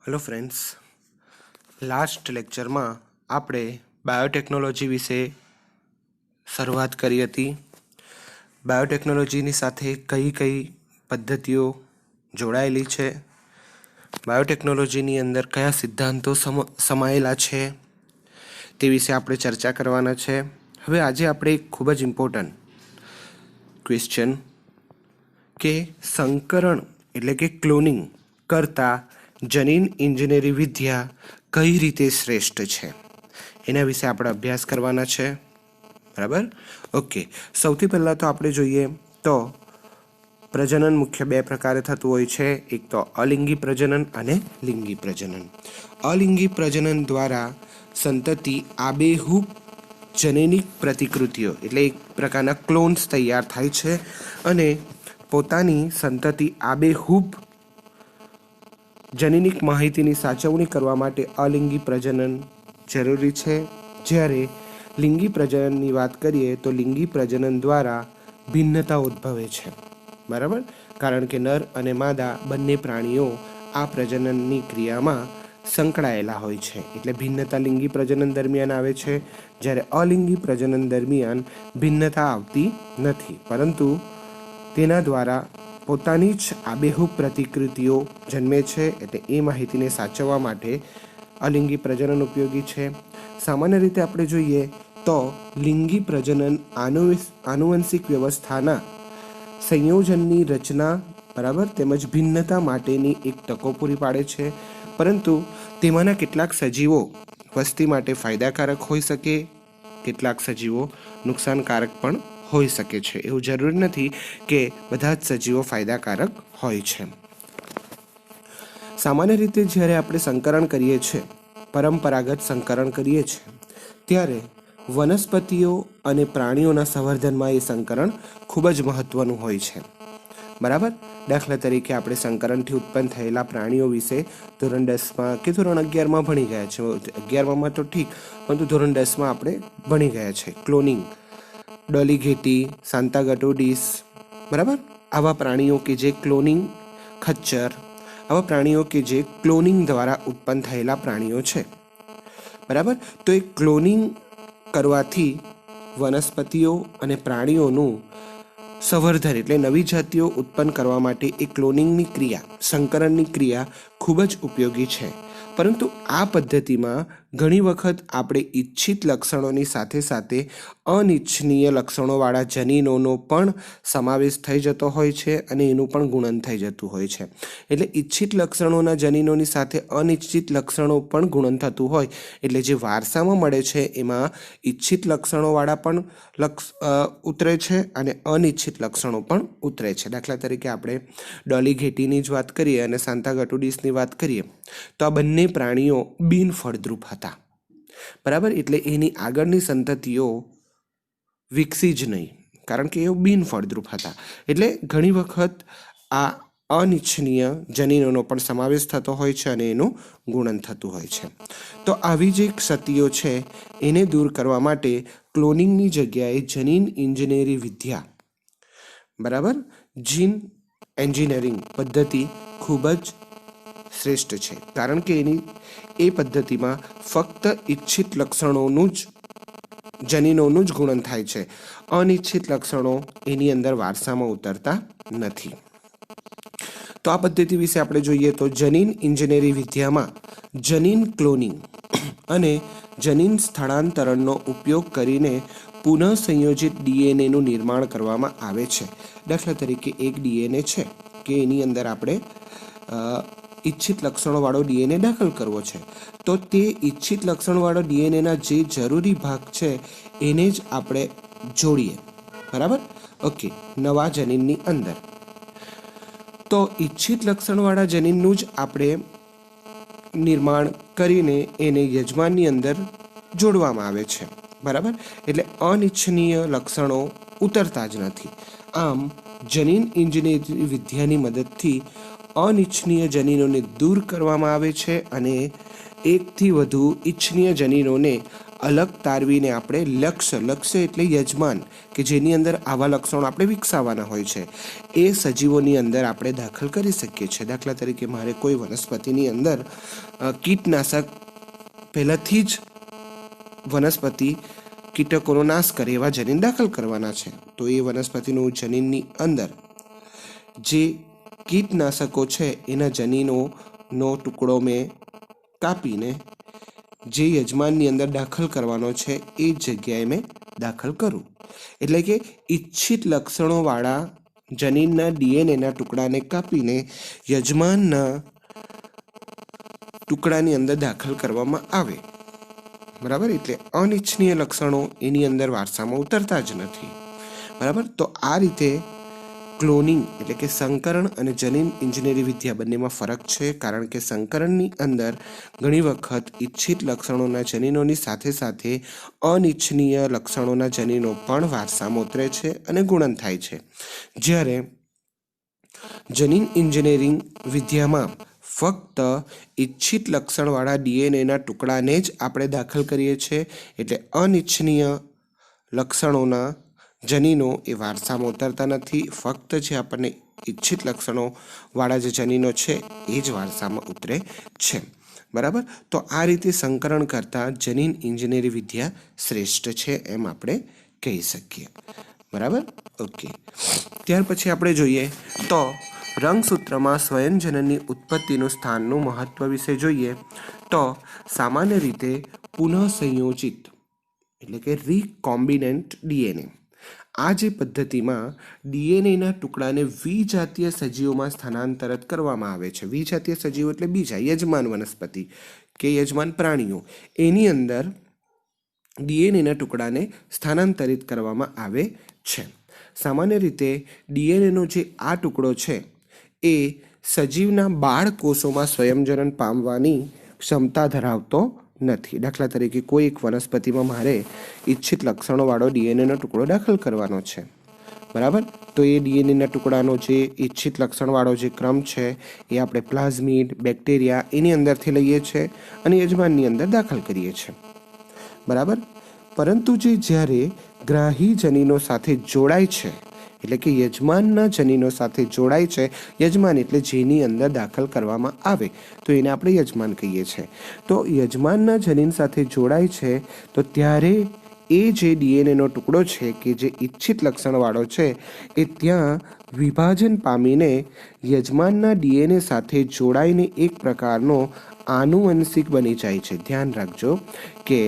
Hello friends, last lecture में आपणे biotechnology विषे शरूआत करी हती। बायोटेक्नोलॉजी साथे कई कई पद्धतिओ जोड़ायेली छे, बायोटेक्नोलॉजी अंदर कया सिद्धांतों समायेला छे ते विषे आपणे चर्चा करवाना छे। हवे आजे आपणे एक खूब ज इम्पोर्टंट क्वेश्चन के संकरण एटले के क्लोनिंग करता जनीन इंजीनियरिंग विद्या कई रीते श्रेष्ठ है एना विषे आपणे अभ्यास करवाना छे। बराबर, ओके। सौथी पहला तो आपणे जोईए तो प्रजनन मुख्य बे प्रकारे थतुं होय छे, एक तो अलिंगी प्रजनन अने लिंगी प्रजनन। अलिंगी प्रजनन द्वारा संतति आबेहूब जनिनिक प्रतिकृतिओ एटले एक प्रकारना क्लोन्स तैयार थाय छे अने पोतानी संतति आबेहूब जनिनिक माहितीनी साचवणी करवा माटे अलिंगी प्रजनन जरूरी छे। ज्यारे लिंगी प्रजनननी वात करीए तो लिंगी प्रजनन द्वारा भिन्नता उद्भवे छे। बराबर, कारण के नर अने मादा बंने प्राणीओ आ प्रजनननी क्रियामां संकळायेला होय छे एटले भिन्नता लिंगी प्रजनन दरमियान आवे छे, ज्यारे अलिंगी प्रजनन दरमियान भिन्नता आवती नथी, परंतु तेना द्वारा पोतानी ज आबेहूब प्रतिकृतिओ जन्मे छे एटले ए माहितीने साचववा माटे अलिंगी प्रजनन उपयोगी छे। सामान्य रीते आपणे जोईए तो लिंगी प्रजनन आनुवंशिक व्यवस्थाना संयोजननी रचना बराबर तेमज भिन्नता माटेनी एक तको पूरी पाडे छे, परंतु तेमांना કેટલાક सजीवो वस्ती माटे फायदाकारक होई सके, કેટલાક सजीवो नुकसानकारक पण होई सके छे। एवुं जरूरी नथी के बधा ज सजीवो फायदाकारक होय छे। सामान्य रीते ज्यारे आपणे संकरण करीए छे, परंपरागत संकरण करीए छे, त्यारे वनस्पतिओ अने प्राणीओना संवर्धનમાં ए संकरण खूब ज महत्वनुं होय छे। बराबर, दाखला तरीके आपणे संकरणथी उत्पन्न थयेला प्राणीओ विषे धोरण 10 में के धोरण 11 में भणी गया छे। 11 में तो ठीक, परंतु धोरण 10 में आपणे भणी गया छे। क्लोनिंग, डॉली घेटी, सांतागटोडिस, बराबर, आवा प्राणीओ के जे क्लोनिंग, खच्चर, आवा प्राणीओ के जे क्लोनिंग द्वारा उत्पन्न थयेला प्राणीओ छे। बराबर, तो एक क्लोनिंग करवाथी वनस्पतिओ अने प्राणीओनुं संवर्धन एटले नवी जातिओ उत्पन्न करवा माटे ए क्लोनिंगनी क्रिया, संकरणनी क्रिया खूब ज उपयोगी छे। परंतु आ पद्धतिमां घणी वखत आपणे इच्छित लक्षणोनी साथे साथे अनिच्छनीय लक्षणोवाळा जनीनोनो पण समावेश थई जतो होय छे अने एनुं पण गुणन थई जतुं होय छे। एटले इच्छित लक्षणोना जनीनोनी साथे अनिच्छित लक्षणो पण गुणन थतुं होय एटले जे वारसामां मळे छे एमां इच्छित लक्षणोवाळा पण उतरे छे अने अनिच्छित लक्षणो पण उतरे छे। दाखला तरीके आपणे डॉली घेटीनी ज वात करीए अने सांतागटोडिसनी वात करीए तो आ बंने प्राणीओ बिन फळद्रुप हता। बराबर, एटले एनी आगळनी संततिओ विकसी ज नहीं, कारण के एओ बिन फळद्रुप हता। एटले घणी वखत आ अनिच्छनीय जनीनोनो पण समावेश थतो होय छे अने एनुं गुणन थतुं होय छे। तो आवी जे क्षतिओ छे एने दूर करवा माटे क्लोनिंगनी जग्याए जनीन इंजीनियरिंग विद्या, बराबर, जीन एंजीनियरिंग पद्धति खूब ज श्रेष्ठ है, कारण के ए पद्धति में फक्त इच्छित लक्षणों जनीनों ज गुणन थाय छे, अनिच्छित लक्षणों एनी अंदर वारसा में उतरता नहीं। तो आ पद्धति विषे आपणे जोईए तो जनीन इंजीनियरिंग विद्या में जनीन क्लोनिंग अने जनीन स्थळांतरणनो उपयोग करीने पुनः संयोजित डीएनए નું निर्माण करवामां आवे छे। दाखला तरीके एक डीएनए छे के एनी अंदर आपणे इच्छित लक्षणोवाळो डीएनए दाखल करवो छे, तो ते इच्छित लक्षणवाळो डीएनए ना जे जरूरी भाग छे एने ज आपणे जोड़ीए। बराबर, ओके, नवा जनीननी अंदर तो इच्छित लक्षणवाळा जनीननुं ज आपणे निर्माण करीने एने यजमाननी अंदर जोड़वामां आवे छे। बराबर, एटले अनिच्छनीय लक्षणों उतरता ज नथी। आम जनीन इंजीनियरिंग विद्यानी मददथी अनिच्छनीय जनीनोने दूर करवामां आवे छे अने एकथी वधु इच्छनीय जनीनोने અલગ તારવીને આપણે લક્ષ્ય એટલે યજમાન કે જેની અંદર આવા લક્ષણો આપણે વિકસાવવાના હોય છે એ સજીવોની અંદર આપણે દાખલ કરી શકીએ છીએ. દાખલા તરીકે મારે કોઈ વનસ્પતિની અંદર કીટનાશક પહેલાથી જ વનસ્પતિ કીટકોનો નાશ કરે એવા જનીન દાખલ કરવાના છે. તો એ વનસ્પતિનું જનીનની અંદર જે કીટનાશકો છે એના જનીનોનો ટુકડો મેં કાપીને જે યજમાનની અંદર દાખલ કરવાનો છે એ જગ્યાએ મેં દાખલ કરું. એટલે કે ઈચ્છિત લક્ષણોવાળા જનીનના ડીએનએના ટુકડાને કાપીને યજમાનના ટુકડાની અંદર દાખલ કરવામાં આવે. બરાબર, એટલે અનિચ્છનીય લક્ષણો એની અંદર વારસામાં ઉતરતા જ નથી. બરાબર, તો આ રીતે ક્લોનિંગ એટલે કે સંકરણ અને જનીન ઇજનેરી વિદ્યા બંનેમાં ફરક છે. કારણ કે સંકરણની અંદર ઘણી વખત ઈચ્છિત લક્ષણોના જનીનોની સાથે સાથે અનિચ્છનીય લક્ષણોના જનીનો પણ વારસામાં ઉતરે છે અને ગુણન થાય છે. જ્યારે જનીન ઇજનેરિંગ વિદ્યામાં ફક્ત ઈચ્છિત લક્ષણવાળા ડીએનએના ટુકડાને જ આપણે દાખલ કરીએ છીએ. એટલે અનિચ્છનીય લક્ષણોના જનીનો એ વારસામાં ઉતરતા નથી. ફક્ત જે આપણને ઈચ્છિત લક્ષણોવાળા જે જનીનો છે એ જ વારસામાં ઉતરે છે. બરાબર, તો આ રીતે સંકરણ કરતાં જનીન ઇજનેરી વિદ્યા શ્રેષ્ઠ છે એમ આપણે કહી શકીએ. બરાબર, ઓકે. ત્યાર પછી આપણે જોઈએ તો રંગસૂત્રમાં સ્વયંજનનની ઉત્પત્તિનું સ્થાનનું મહત્વ વિશે જોઈએ તો સામાન્ય રીતે પુનઃસંયોજિત એટલે કે રીકોમ્બિનેન્ટ ડીએનએ આ જે પદ્ધતિમાં ડીએનએના ટુકડાને વિજાતીય સજીવોમાં સ્થાનાંતરિત કરવામાં આવે છે. વિજાતીય સજીવો એટલે બીજા યજમાન વનસ્પતિ કે યજમાન પ્રાણીઓ એની અંદર ડીએનએના ટુકડાને સ્થાનાંતરિત કરવામાં આવે છે. સામાન્ય રીતે ડીએનએનો જે આ ટુકડો છે એ સજીવના બાળકોષોમાં સ્વયંજનન પામવાની ક્ષમતા ધરાવતો નથી. દાખલા તરીકે કોઈ એક વનસ્પતિમાં મારે ઈચ્છિત લક્ષણોવાળો ડીએનએનો ટુકડો દાખલ કરવાનો છે. બરાબર, તો એ ડીએનએના ટુકડાનો જે ઈચ્છિત લક્ષણવાળો જે ક્રમ છે એ આપણે પ્લાઝમિડ, બેક્ટેરિયા એની અંદરથી લઈએ છીએ અને યજમાનની અંદર દાખલ કરીએ છીએ. બરાબર, પરંતુ જે જ્યારે ગ્રાહી જનીનો સાથે જોડાય છે એટલે કે યજમાનના જનીનો સાથે જોડાય છે, યજમાન એટલે જેની અંદર દાખલ કરવામાં આવે તો એને આપણે યજમાન કહીએ છીએ. તો યજમાનના જનીન સાથે જોડાય છે તો ત્યારે એ જે ડીએનએનો ટુકડો છે કે જે ઈચ્છિત લક્ષણવાળો છે એ ત્યાં વિભાજન પામીને યજમાનના ડીએનએ સાથે જોડાઈને એક પ્રકારનો આનુવંશિક બની જાય છે. ધ્યાન રાખજો કે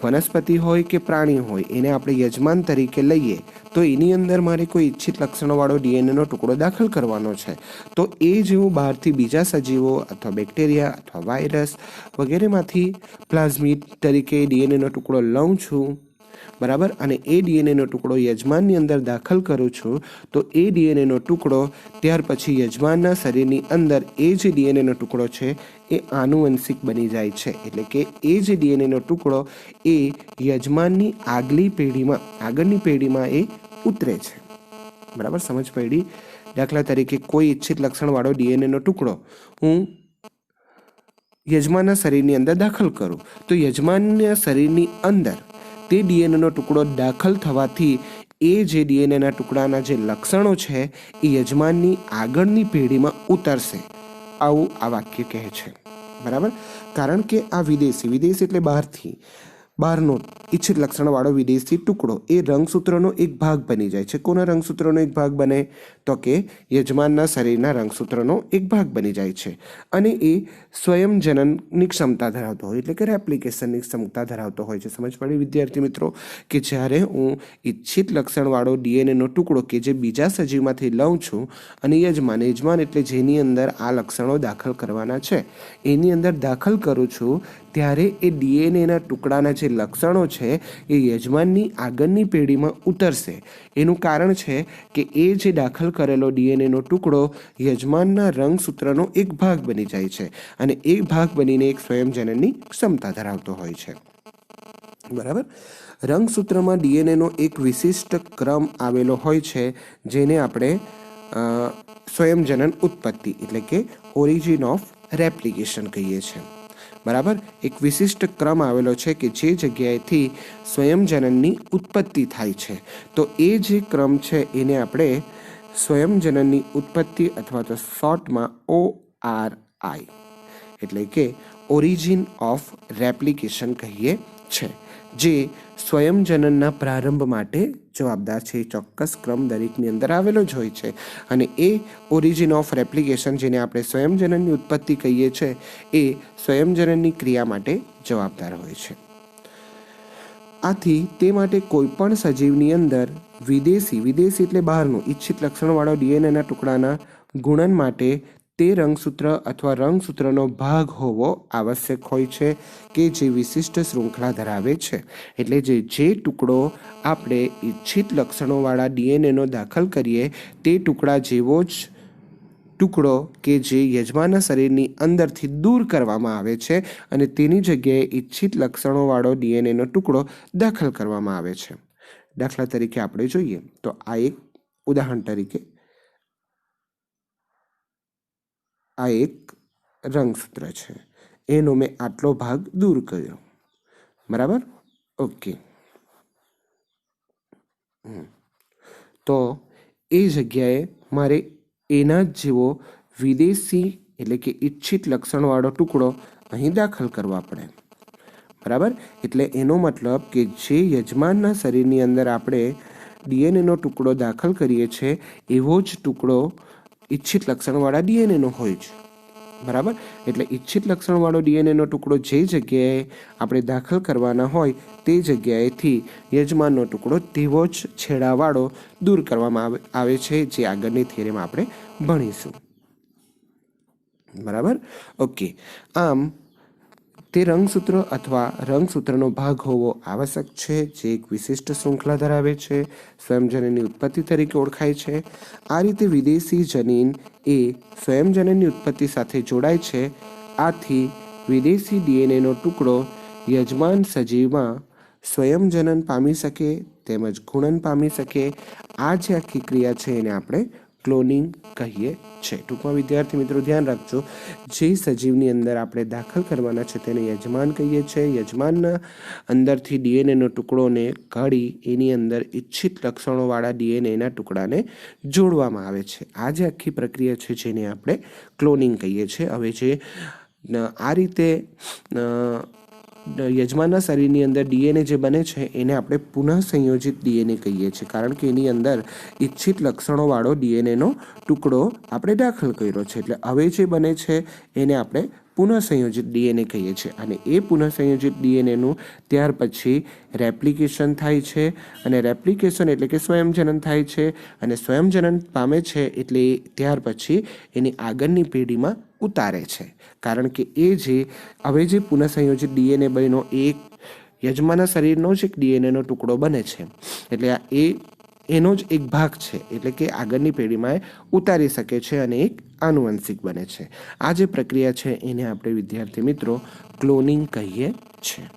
વનસ્પતિ હોય કે પ્રાણી હોય એને આપણે યજમાન તરીકે લઈએ તો એની અંદર મારે કોઈ ઈચ્છિત લક્ષણોવાળો ડીએનએનો ટુકડો દાખલ કરવાનો છે. તો એ જેવું બહારથી બીજા સજીવો અથવા બેક્ટેરિયા અથવા વાયરસ વગેરેમાંથી પ્લાઝમિડ તરીકે ડીએનએનો ટુકડો લઉં છું. બરાબર, અને એ ડીએનએનો ટુકડો યજમાનની અંદર દાખલ કરું છું તો એ ડીએનએનો ટુકડો ત્યાર પછી યજમાનના શરીરની અંદર એ જે ડીએનએનો ટુકડો છે એ આનુવંશિક બની જાય છે. એટલે કે એ જે ડીએનએનો ટુકડો એ યજમાનની આગળની પેઢીમાં એ ઉતરે છે. બરાબર, સમજ પડી? દાખલા તરીકે કોઈ ઈચ્છિત લક્ષણવાળો ડીએનએનો ટુકડો હું યજમાનના શરીરની અંદર દાખલ કરું તો યજમાનના શરીરની અંદર તે ડીએનએનો ટુકડો દાખલ થવાથી એ જે ડીએનએના ટુકડાના જે લક્ષણો છે એ યજમાનની આગળની પેઢીમાં ઉતરશે. આવું આ વાક્ય કહે છે. બરાબર, કારણ કે આ વિદેશી એટલે બહારનો ઈચ્છિત લક્ષણવાળો વિદેશી ટુકડો એ રંગસૂત્રનો એક ભાગ બની જાય છે. કોના રંગસૂત્રનો એક ભાગ બને તો કે યજમાનના શરીરના રંગસૂત્રનો એક ભાગ બની જાય છે અને એ સ્વયંજનનની ક્ષમતા ધરાવતો હોય એટલે કે રેપ્લિકેશનની ક્ષમતા ધરાવતો હોય છે. સમજ પડી વિદ્યાર્થી મિત્રો કે જ્યારે હું ઈચ્છિત લક્ષણવાળો ડીએનએનો ટુકડો કે જે બીજા સજીવમાંથી લઉં છું અને યજમાન એટલે જેની અંદર આ લક્ષણો દાખલ કરવાના છે એની અંદર દાખલ કરું છું ત્યારે એ ડીએનએના ટુકડાના જે લક્ષણો છે એ યજમાનની આગળની પેઢીમાં ઉતરશે. એનું કારણ છે કે એ જે દાખલ કરેલો ડીએનએનો ટુકડો યજમાનના રંગસૂત્રનો એક ભાગ બની જાય છે અને એ ભાગ બનીને એક સ્વયંજનનની ક્ષમતા ધરાવતો હોય છે. બરાબર, રંગસૂત્રમાં ડીએનએનો એક વિશિષ્ટ ક્રમ આવેલો હોય છે જેને આપણે સ્વયંજનન ઉત્પત્તિ એટલે કે ઓરિજિન ઓફ રેપ્લિકેશન કહીએ છીએ. બરાબર, એક વિશિષ્ટ ક્રમ આવેલો છે કે જે જગ્યાએથી સ્વયંજનનની ઉત્પત્તિ થાય છે. તો એ જે ક્રમ છે એને આપણે સ્વયંજનનની ઉત્પત્તિ અથવા તો શોર્ટમાં ORI એટલે કે ઓરિજિન ઓફ રેપ્લિકેશન કહીએ છે, જે સ્વયંજનનના પ્રારંભ માટે જવાબદાર છે. ચોક્કસ ક્રમ દરેકની અંદર આવેલો જ હોય છે અને એ ઓરિજિન ઓફ રેપ્લિકેશન, જેને આપણે સ્વયંજનનની ઉત્પત્તિ કહીએ છીએ, એ સ્વયંજનનની ક્રિયા માટે જવાબદાર હોય છે. આથી તે માટે કોઈ પણ સજીવની અંદર વિદેશી એટલે બહારનું ઈચ્છિત લક્ષણવાળો ડીએનએના ટુકડાના ગુણન માટે તે રંગસૂત્ર અથવા રંગસૂત્રનો ભાગ હોવો આવશ્યક હોય છે કે જે વિશિષ્ટ શૃંખલા ધરાવે છે. એટલે જે ટુકડો આપણે ઈચ્છિત લક્ષણોવાળા ડીએનએનો દાખલ કરીએ તે ટુકડા જેવો જ ટુકડો કે જે યજમાનના શરીરની અંદરથી દૂર કરવામાં આવે છે અને તેની જગ્યાએ ઈચ્છિત લક્ષણોવાળો ડીએનએનો ટુકડો દાખલ કરવામાં આવે છે. દાખલા તરીકે આપણે જોઈએ તો આ એક ઉદાહરણ તરીકે આ એક રંગસૂત્ર છે, એનો મેં આટલો ભાગ દૂર કર્યો. બરાબર, ઓકે. તો એ જગ્યાએ મારે એના જ જેવો વિદેશી એટલે કે ઈચ્છિત લક્ષણવાળો ટુકડો અહીં દાખલ કરવા પડે. બરાબર, એટલે એનો મતલબ કે જે યજમાનના શરીરની અંદર આપણે ડીએનએનો ટુકડો દાખલ કરીએ છીએ એવો જ ટુકડો ઈચ્છિત લક્ષણવાળા ડીએનએનો હોય છે. બરાબર, એટલે ઈચ્છિત લક્ષણવાળો ડીએનએનો ટુકડો જે જગ્યાએ આપણે દાખલ કરવાના હોય તે જગ્યાએથી યજમાનનો ટુકડો તેવો જ છેડાવાળો દૂર કરવામાં આવે છે, જે આગળની થિયરીમાં આપણે ભણીશું. બરાબર, ઓકે. આમ તે રંગસૂત્ર અથવા રંગસૂત્રનો ભાગ હોવો આવશ્યક છે જે એક વિશિષ્ટ શૃંખલા ધરાવે છે, સ્વયંજનનની ઉત્પત્તિ તરીકે ઓળખાય છે. આ રીતે વિદેશી જનીન એ સ્વયંજનનની ઉત્પત્તિ સાથે જોડાય છે. આથી વિદેશી ડીએનએનો ટુકડો યજમાન સજીવમાં સ્વયંજનન પામી શકે તેમજ ગુણન પામી શકે. આ જે આખી ક્રિયા છે એને આપણે ક્લોનિંગ કહીએ છે. ટૂંકમાં વિદ્યાર્થી મિત્રો ધ્યાન રાખજો, જે સજીવની અંદર આપણે દાખલ કરવાના છે તેને યજમાન કહીએ છીએ. યજમાનના અંદરથી ડીએનએનો ટુકડોને કાઢી એની અંદર ઈચ્છિત લક્ષણોવાળા ડીએનએના ટુકડાને જોડવામાં આવે છે. આ જે આખી પ્રક્રિયા છે જેને આપણે ક્લોનિંગ કહીએ છીએ. હવે જે આ રીતે યજમાનના શરીરની અંદર ડીએનએ જે બને છે એને આપણે પુનઃ સંયોજિત ડીએનએ કહીએ છીએ, કારણ કે એની અંદર ઈચ્છિત લક્ષણોવાળો ડીએનએનો ટુકડો આપણે દાખલ કર્યો છે. એટલે હવે જે બને છે એને આપણે પુનઃ સંયોજિત ડીએનએ કહીએ છીએ અને એ પુનઃ સંયોજિત ડીએનએનું ત્યાર પછી રેપ્લિકેશન થાય છે અને રેપ્લિકેશન એટલે કે સ્વયંજનન થાય છે અને સ્વયંજનન પામે છે એટલે ત્યાર પછી એની આગળની પેઢીમાં ઉતારે છે. કારણ કે એ જે હવે જે પુનઃ સંયોજિત ડીએનએ બન્યો એ યજમાનના શરીરનો જ એક ડીએનએનો ટુકડો બને છે, એટલે આ એનો જ એક ભાગ છે, એટલે કે આગળની પેઢીમાં ઉતારી શકે છે અને એક આનુવંશિક બને છે. આ જે પ્રક્રિયા છે એને આપણે વિદ્યાર્થી મિત્રો ક્લોનિંગ કહીએ છીએ.